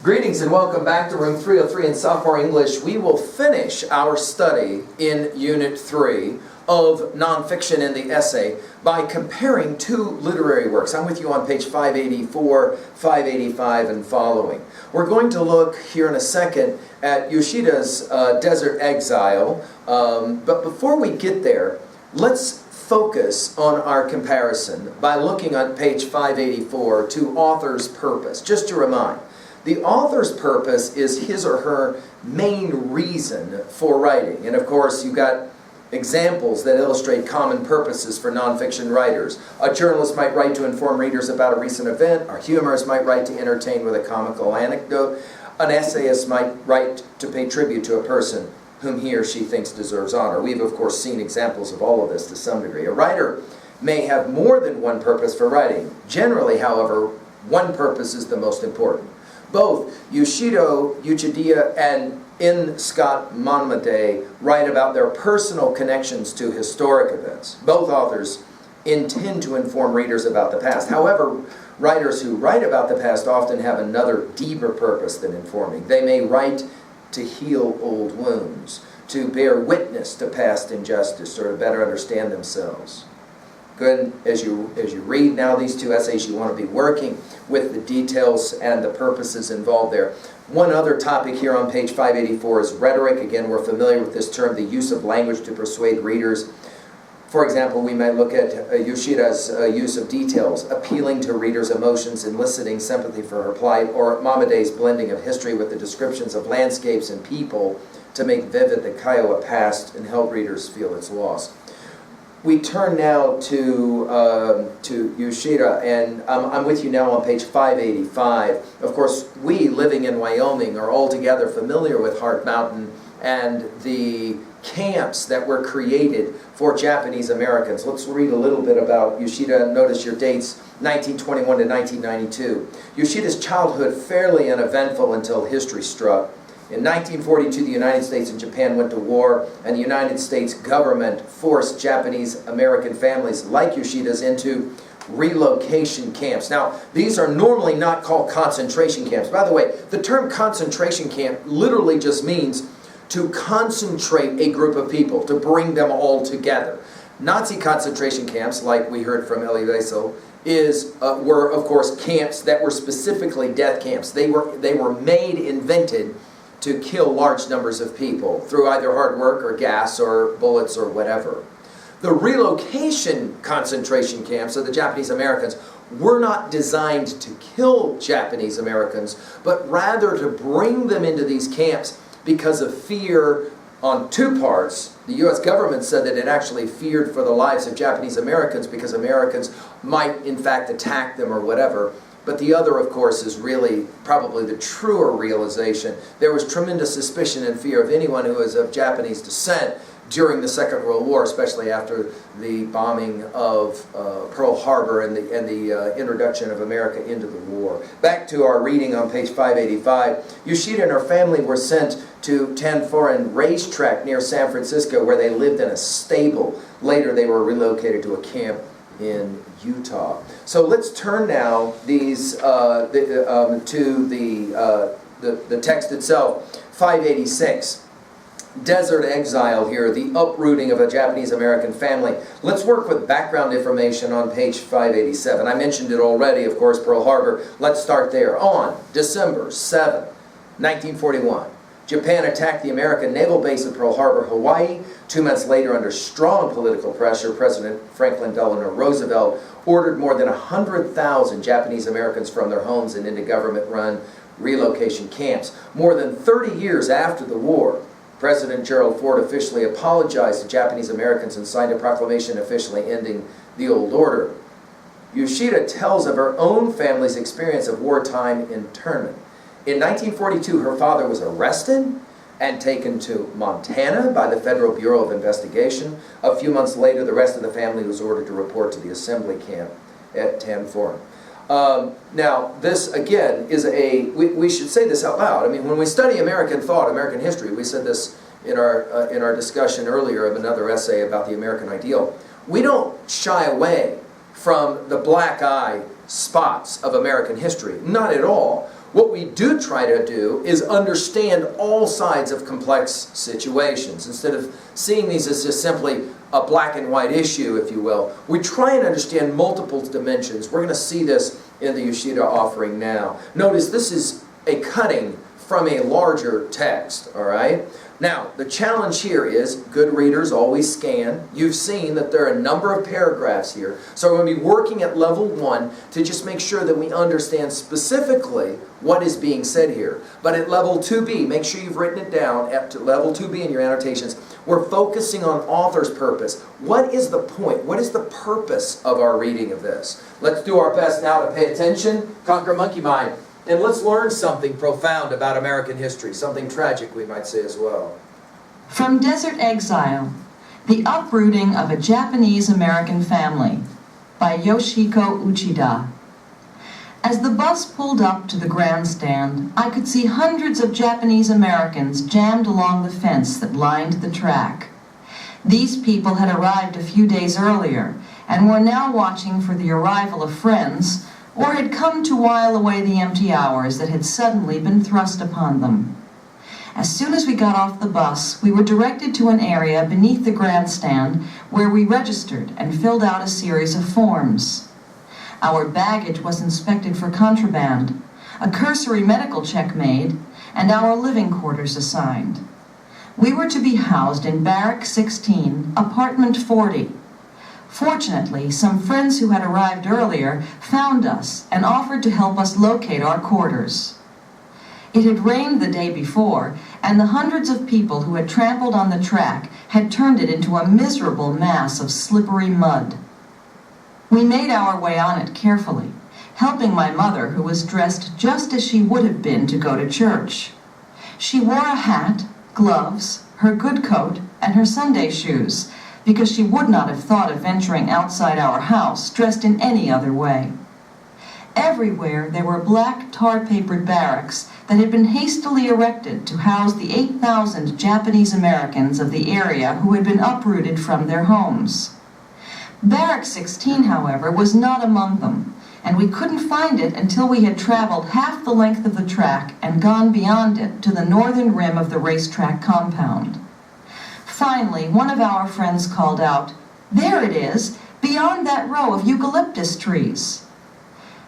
Greetings and welcome back to Room 303 in Sophomore English. We will finish our study in Unit 3 of nonfiction in the essay by comparing two literary works. I'm with you on page 584, 585 and following. We're going to look here in a second at Yoshida's Desert Exile, but before we get there, let's focus on our comparison by looking on page 584 to author's purpose. Just to remind, the author's purpose is his or her main reason for writing. And of course, you've got examples that illustrate common purposes for nonfiction writers. A journalist might write to inform readers about a recent event. A humorist might write to entertain with a comical anecdote. An essayist might write to pay tribute to a person whom he or she thinks deserves honor. We've, of course, seen examples of all of this to some degree. A writer may have more than one purpose for writing. Generally, however, one purpose is the most important. Both Yoshiko Uchida and N. Scott Monmouth write about their personal connections to historic events. Both authors intend to inform readers about the past. However, writers who write about the past often have another deeper purpose than informing. They may write to heal old wounds, to bear witness to past injustice, or to better understand themselves. Good. As you read now these two essays, you want to be working with the details and the purposes involved there. One other topic here on page 584 is rhetoric. Again, we're familiar with this term, the use of language to persuade readers. For example, we might look at Yoshida's use of details, appealing to readers' emotions, eliciting sympathy for her plight, or Momade's blending of history with the descriptions of landscapes and people to make vivid the Kiowa past and help readers feel its loss. We turn now to Yoshida, and I'm with you now on page 585. Of course, we, living in Wyoming, are altogether familiar with Heart Mountain and the camps that were created for Japanese Americans. Let's read a little bit about Yoshida. Notice your dates, 1921 to 1992. Yoshida's childhood fairly uneventful until history struck. In 1942, the United States and Japan went to war, and the United States government forced Japanese American families like Yoshida's into relocation camps. Now, these are normally not called concentration camps. By the way, the term concentration camp literally just means to concentrate a group of people, to bring them all together. Nazi concentration camps, like we heard from Elie Wiesel, were, of course, camps that were specifically death camps. They were invented to kill large numbers of people through either hard work or gas or bullets or whatever. The relocation concentration camps of the Japanese Americans were not designed to kill Japanese Americans, but rather to bring them into these camps because of fear on two parts. The U.S. government said that it actually feared for the lives of Japanese Americans because Americans might in fact attack them or whatever. But the other, of course, is really probably the truer realization. There was tremendous suspicion and fear of anyone who was of Japanese descent during the Second World War, especially after the bombing of Pearl Harbor and the introduction of America into the war. Back to our reading on page 585. Yoshida and her family were sent to Tanforan racetrack near San Francisco, where they lived in a stable. Later, they were relocated to a camp in Utah. So let's turn now to the text itself, 586. Desert Exile here, the uprooting of a Japanese American family. Let's work with background information on page 587. I mentioned it already, of course, Pearl Harbor. Let's start there. On December 7, 1941, Japan attacked the American naval base at Pearl Harbor, Hawaii. 2 months later, under strong political pressure, President Franklin Delano Roosevelt ordered more than 100,000 Japanese Americans from their homes and into government-run relocation camps. More than 30 years after the war, President Gerald Ford officially apologized to Japanese Americans and signed a proclamation officially ending the old order. Yoshida tells of her own family's experience of wartime internment. In 1942, her father was arrested and taken to Montana by the Federal Bureau of Investigation. A few months later, the rest of the family was ordered to report to the assembly camp at Tanforan. Now, this, again, is we should say this out loud. I mean, when we study American thought, American history, we said this in our discussion earlier of another essay about the American ideal, we don't shy away from the black eye spots of American history. Not at all. What we do try to do is understand all sides of complex situations. Instead of seeing these as just simply a black and white issue, if you will, we try and understand multiple dimensions. We're going to see this in the Uchida offering now. Notice this is a cutting from a larger text, all right? Now, the challenge here is, good readers always scan. You've seen that there are a number of paragraphs here. So we're going to be working at level 1 to just make sure that we understand specifically what is being said here. But at level 2b, make sure you've written it down at level 2b in your annotations. We're focusing on author's purpose. What is the point? What is the purpose of our reading of this? Let's do our best now to pay attention, conquer monkey mind. And let's learn something profound about American history, something tragic we might say as well. From Desert Exile, The Uprooting of a Japanese-American Family by Yoshiko Uchida. As the bus pulled up to the grandstand, I could see hundreds of Japanese Americans jammed along the fence that lined the track. These people had arrived a few days earlier and were now watching for the arrival of friends, or had come to while away the empty hours that had suddenly been thrust upon them. As soon as we got off the bus, we were directed to an area beneath the grandstand where we registered and filled out a series of forms. Our baggage was inspected for contraband, a cursory medical check made, and our living quarters assigned. We were to be housed in Barrack 16, Apartment 40. Fortunately, some friends who had arrived earlier found us and offered to help us locate our quarters. It had rained the day before, and the hundreds of people who had trampled on the track had turned it into a miserable mass of slippery mud. We made our way on it carefully, helping my mother, who was dressed just as she would have been to go to church. She wore a hat, gloves, her good coat, and her Sunday shoes, because she would not have thought of venturing outside our house dressed in any other way. Everywhere there were black tar-papered barracks that had been hastily erected to house the 8,000 Japanese Americans of the area who had been uprooted from their homes. Barrack 16, however, was not among them, and we couldn't find it until we had traveled half the length of the track and gone beyond it to the northern rim of the racetrack compound. Finally, one of our friends called out, "There it is, beyond that row of eucalyptus trees."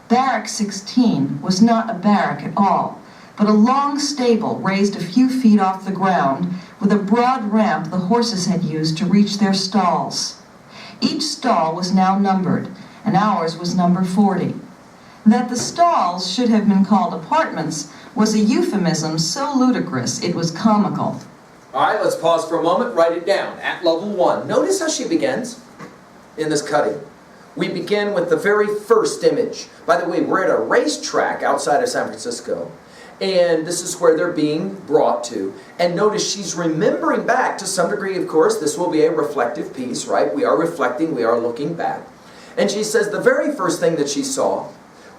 Barrack 16 was not a barrack at all, but a long stable raised a few feet off the ground with a broad ramp the horses had used to reach their stalls. Each stall was now numbered, and ours was number 40. That the stalls should have been called apartments was a euphemism so ludicrous it was comical. All right, let's pause for a moment, write it down at level 1. Notice how she begins in this cutting. We begin with the very first image. By the way, we're at a racetrack outside of San Francisco, and this is where they're being brought to. And notice she's remembering back to some degree, of course. This will be a reflective piece, right? We are reflecting, we are looking back. And she says the very first thing that she saw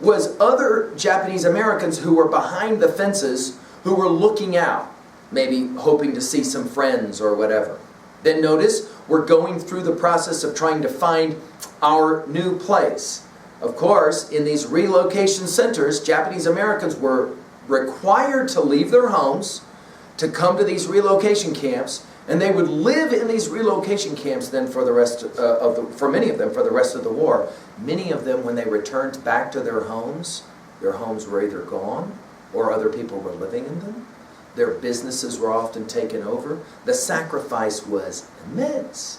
was other Japanese Americans who were behind the fences who were looking out, maybe hoping to see some friends or whatever. Then notice we're going through the process of trying to find our new place. Of course, in these relocation centers, Japanese Americans were required to leave their homes to come to these relocation camps, and they would live in these relocation camps then for the rest for many of them for the rest of the war. Many of them, when they returned back to their homes were either gone or other people were living in them. Their businesses were often taken over. The sacrifice was immense.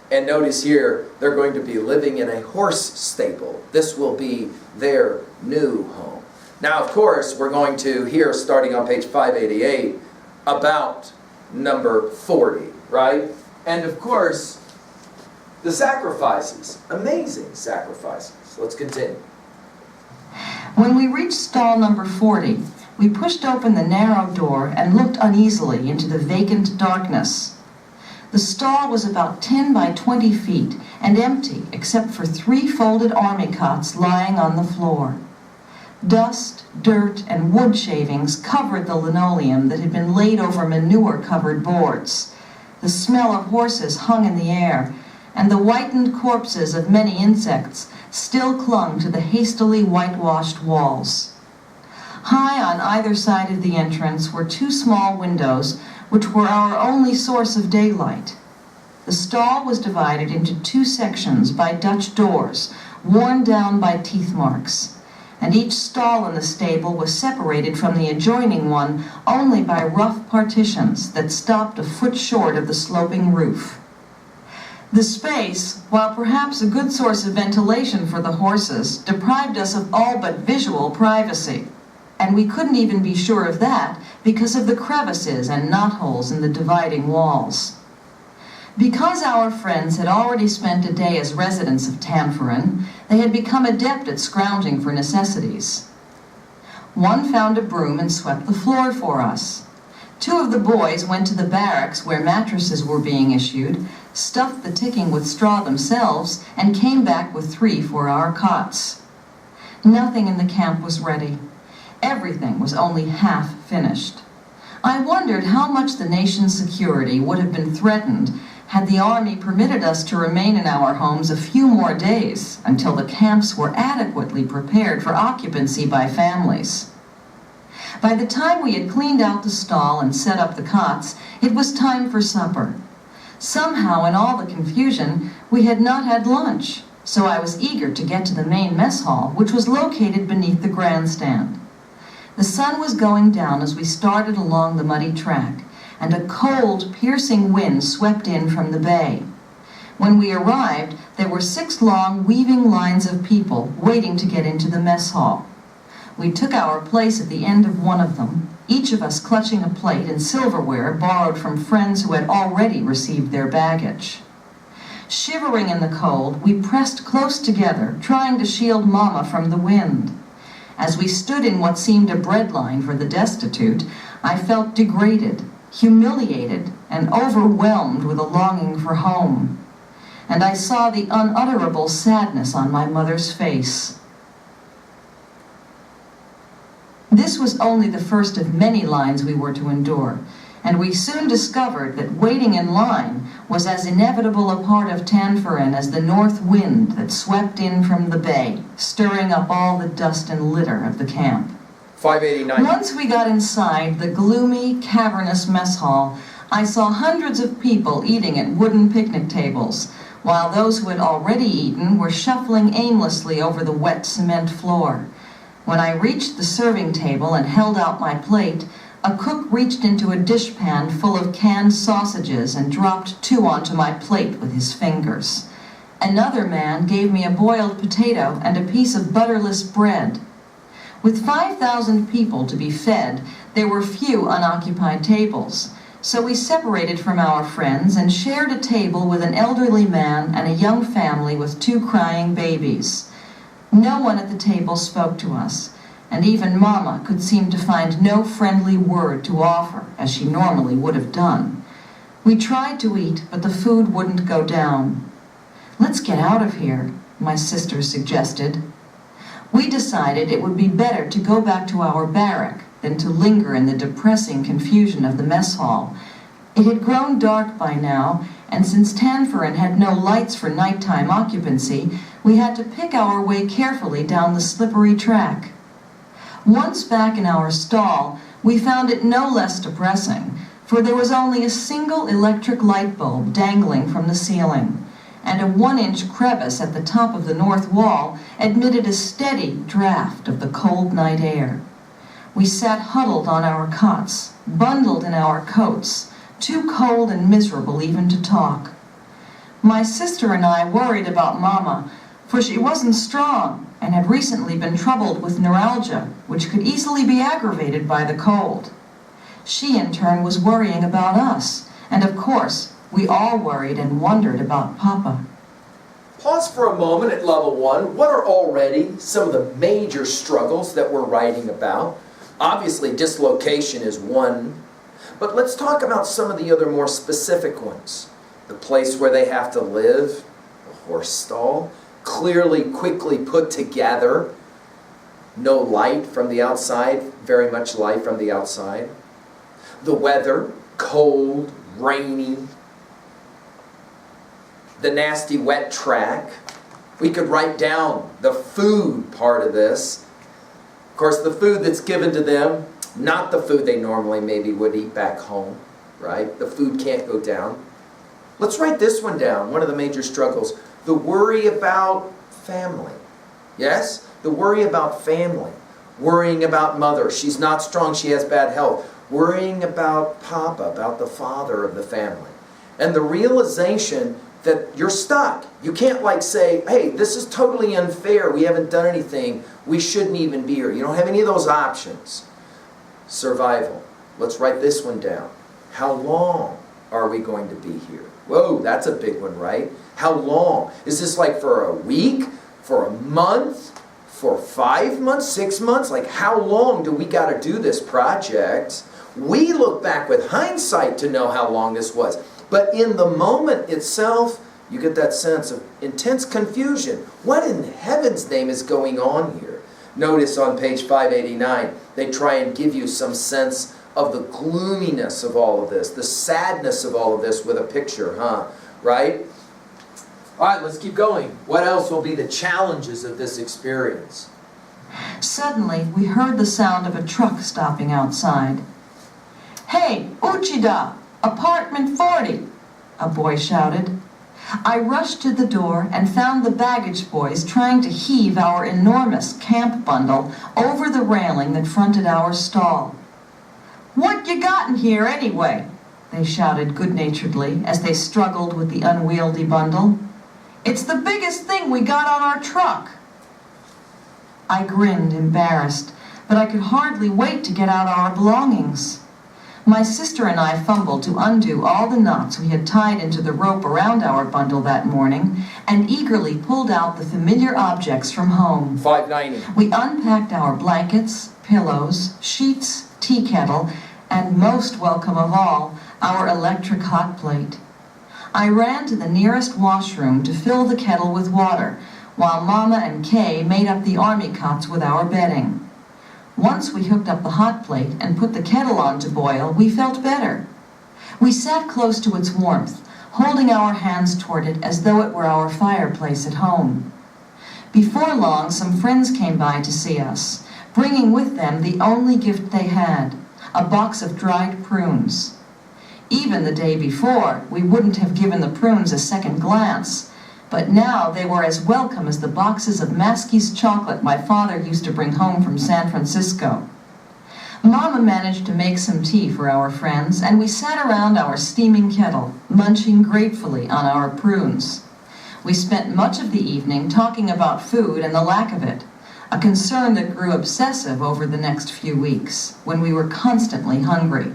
And notice here, they're going to be living in a horse stable. This will be their new home. Now, of course, we're going to hear, starting on page 588, about number 40, right? And of course, the sacrifices, amazing sacrifices. Let's continue. When we reached stall number 40, we pushed open the narrow door and looked uneasily into the vacant darkness. The stall was about 10 by 20 feet and empty except for 3 folded army cots lying on the floor. Dust, dirt, and wood shavings covered the linoleum that had been laid over manure-covered boards. The smell of horses hung in the air, and the whitened corpses of many insects still clung to the hastily whitewashed walls. High on either side of the entrance were two small windows, which were our only source of daylight. The stall was divided into two sections by Dutch doors, worn down by teeth marks, and each stall in the stable was separated from the adjoining one only by rough partitions that stopped a foot short of the sloping roof. The space, while perhaps a good source of ventilation for the horses, deprived us of all but visual privacy, and we couldn't even be sure of that because of the crevices and knotholes in the dividing walls. Because our friends had already spent a day as residents of Tanforan, they had become adept at scrounging for necessities. One found a broom and swept the floor for us. Two of the boys went to the barracks where mattresses were being issued, stuffed the ticking with straw themselves, and came back with 3 for our cots. Nothing in the camp was ready. Everything was only half finished. I wondered how much the nation's security would have been threatened had the army permitted us to remain in our homes a few more days until the camps were adequately prepared for occupancy by families. By the time we had cleaned out the stall and set up the cots, it was time for supper. Somehow, in all the confusion, we had not had lunch, so I was eager to get to the main mess hall, which was located beneath the grandstand. The sun was going down as we started along the muddy track, and a cold, piercing wind swept in from the bay. When we arrived, there were 6 long, weaving lines of people waiting to get into the mess hall. We took our place at the end of one of them, each of us clutching a plate and silverware borrowed from friends who had already received their baggage. Shivering in the cold, we pressed close together, trying to shield Mama from the wind. As we stood in what seemed a breadline for the destitute, I felt degraded, humiliated, and overwhelmed with a longing for home. And I saw the unutterable sadness on my mother's face. This was only the first of many lines we were to endure, and we soon discovered that waiting in line was as inevitable a part of Tanforan as the north wind that swept in from the bay, stirring up all the dust and litter of the camp. 589. Once we got inside the gloomy, cavernous mess hall, I saw hundreds of people eating at wooden picnic tables, while those who had already eaten were shuffling aimlessly over the wet cement floor. When I reached the serving table and held out my plate, a cook reached into a dishpan full of canned sausages and dropped 2 onto my plate with his fingers. Another man gave me a boiled potato and a piece of butterless bread. With 5,000 people to be fed, there were few unoccupied tables, so we separated from our friends and shared a table with an elderly man and a young family with 2 crying babies. No one at the table spoke to us, and even Mama could seem to find no friendly word to offer, as she normally would have done. We tried to eat, but the food wouldn't go down. "Let's get out of here," my sister suggested. We decided it would be better to go back to our barrack than to linger in the depressing confusion of the mess hall. It had grown dark by now, and since Tanforan had no lights for nighttime occupancy, we had to pick our way carefully down the slippery track. Once back in our stall, we found it no less depressing, for there was only a single electric light bulb dangling from the ceiling, and a 1-inch crevice at the top of the north wall admitted a steady draft of the cold night air. We sat huddled on our cots, bundled in our coats, too cold and miserable even to talk. My sister and I worried about Mama, for she wasn't strong and had recently been troubled with neuralgia, which could easily be aggravated by the cold. She, in turn, was worrying about us, and of course, we all worried and wondered about Papa. Pause for a moment at level 1. What are already some of the major struggles that we're writing about? Obviously, dislocation is one, but let's talk about some of the other more specific ones. The place where they have to live, the horse stall, clearly, quickly put together, no light from the outside, very much light from the outside. The weather, cold, rainy. The nasty wet track. We could write down the food part of this. Of Of course, the food that's given to them, not the food they normally maybe would eat back home, right? The food can't go down. Let's write this one down, one of the major struggles. The worry about family. Yes? The worry about family. Worrying about mother. She's not strong, she has bad health. Worrying about Papa, about the father of the family. And the realization that you're stuck. You can't like say, hey, this is totally unfair. We haven't done anything. We shouldn't even be here. You don't have any of those options. Survival. Let's write this one down. How long are we going to be here? Whoa, that's a big one, right? How long? Is this like for a week? For a month? For 5 months? 6 months? Like how long do we got to do this project? We look back with hindsight to know how long this was. But in the moment itself, you get that sense of intense confusion. What in heaven's name is going on here? Notice on page 589, they try and give you some sense of the gloominess of all of this, the sadness of all of this with a picture, right? All right, let's keep going. What else will be the challenges of this experience? Suddenly, we heard the sound of a truck stopping outside. "Hey, Uchida! Apartment 40!" a boy shouted. I rushed to the door and found the baggage boys trying to heave our enormous camp bundle over the railing that fronted our stall. "What you got in here anyway?" they shouted good-naturedly as they struggled with the unwieldy bundle. "It's the biggest thing we got on our truck." I grinned, embarrassed, but I could hardly wait to get out our belongings. My sister and I fumbled to undo all the knots we had tied into the rope around our bundle that morning and eagerly pulled out the familiar objects from home. 590. We unpacked our blankets, pillows, sheets, tea kettle, and most welcome of all, our electric hot plate. I ran to the nearest washroom to fill the kettle with water, while Mama and Kay made up the army cots with our bedding. Once we hooked up the hot plate and put the kettle on to boil, we felt better. We sat close to its warmth, holding our hands toward it as though it were our fireplace at home. Before long, some friends came by to see us, bringing with them the only gift they had, a box of dried prunes. Even the day before, we wouldn't have given the prunes a second glance, but now they were as welcome as the boxes of Maskey's chocolate my father used to bring home from San Francisco. Mama managed to make some tea for our friends, and we sat around our steaming kettle, munching gratefully on our prunes. We spent much of the evening talking about food and the lack of it, a concern that grew obsessive over the next few weeks, when we were constantly hungry.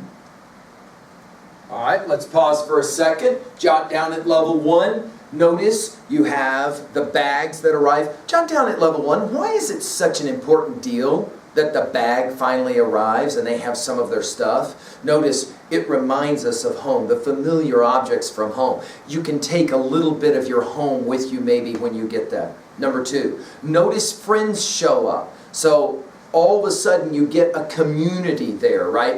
All right, let's pause for a second. Jot down at level 1. Notice you have the bags that arrive. Jot down at level 1. Why is it such an important deal that the bag finally arrives and they have some of their stuff? Notice it reminds us of home, the familiar objects from home. You can take a little bit of your home with you maybe when you get that. Number 2, notice friends show up. So all of a sudden you get a community there, right?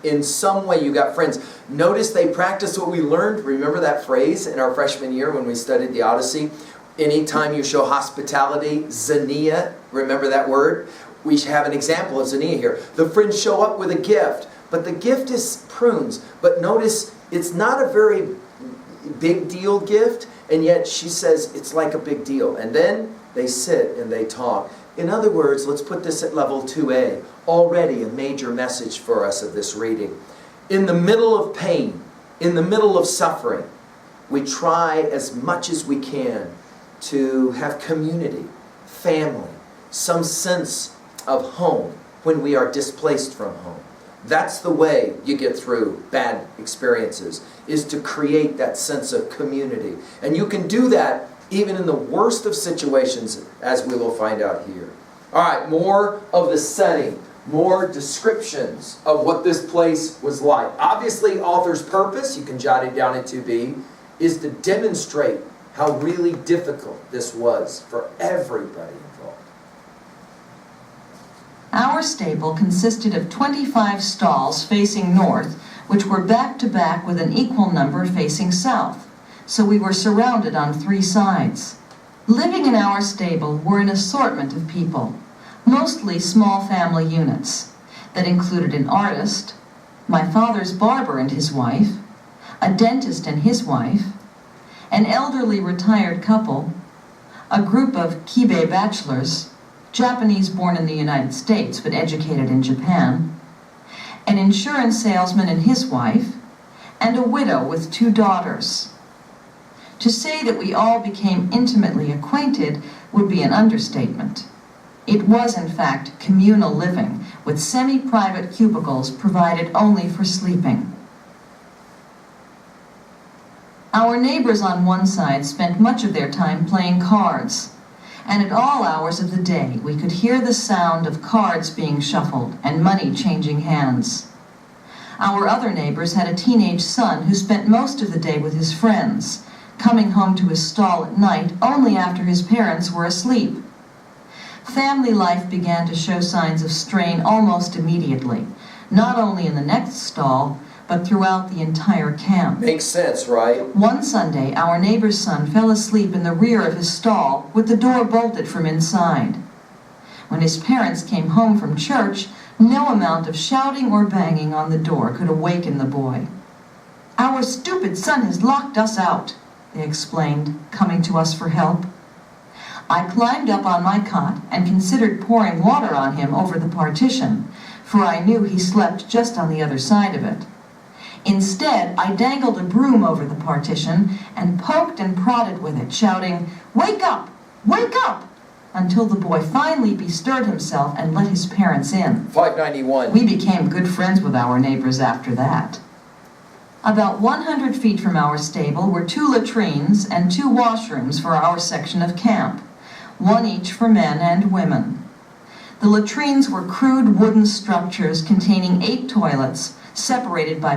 In some way you got friends. Notice they practice what we learned. Remember that phrase in our freshman year when we studied the Odyssey? Anytime you show hospitality, xenia, remember that word? We have an example of xenia here. The friends show up with a gift, but the gift is prunes. But notice it's not a very big deal gift, and yet she says it's like a big deal. And then they sit and they talk. In other words, let's put this at level 2A. Already a major message for us of this reading. In the middle of pain, in the middle of suffering, we try as much as we can to have community, family, some sense of home when we are displaced from home. That's the way you get through bad experiences, is to create that sense of community. And you can do that even in the worst of situations, as we will find out here. All right, more of the setting, more descriptions of what this place was like. Obviously, author's purpose, you can jot it down at 2B, is to demonstrate how really difficult this was for everybody involved. Our stable consisted of 25 stalls facing north, which were back to back with an equal number facing south. So we were surrounded on 3 sides. Living in our stable were an assortment of people. mostly small family units that included an artist, my father's barber and his wife, a dentist and his wife, an elderly retired couple, a group of Kibe bachelors, Japanese born in the United States but educated in Japan, an insurance salesman and his wife, and a widow with 2 daughters. To say that we all became intimately acquainted would be an understatement. It was, in fact, communal living, with semi-private cubicles provided only for sleeping. Our neighbors on one side spent much of their time playing cards, and at all hours of the day we could hear the sound of cards being shuffled and money changing hands. Our other neighbors had a teenage son who spent most of the day with his friends, coming home to his stall at night only after his parents were asleep. Family life began to show signs of strain almost immediately, not only in the next stall, but throughout the entire camp. Makes sense, right? One Sunday, our neighbor's son fell asleep in the rear of his stall with the door bolted from inside. When his parents came home from church, no amount of shouting or banging on the door could awaken the boy. "Our stupid son has locked us out," they explained, coming to us for help. I climbed up on my cot and considered pouring water on him over the partition, for I knew he slept just on the other side of it. Instead, I dangled a broom over the partition and poked and prodded with it, shouting, "Wake up! Wake up!" until the boy finally bestirred himself and let his parents in. 591. We became good friends with our neighbors after that. About 100 feet from our stable were 2 latrines and 2 washrooms for our section of camp, 1 each for men and women. The latrines were crude wooden structures containing 8 toilets separated by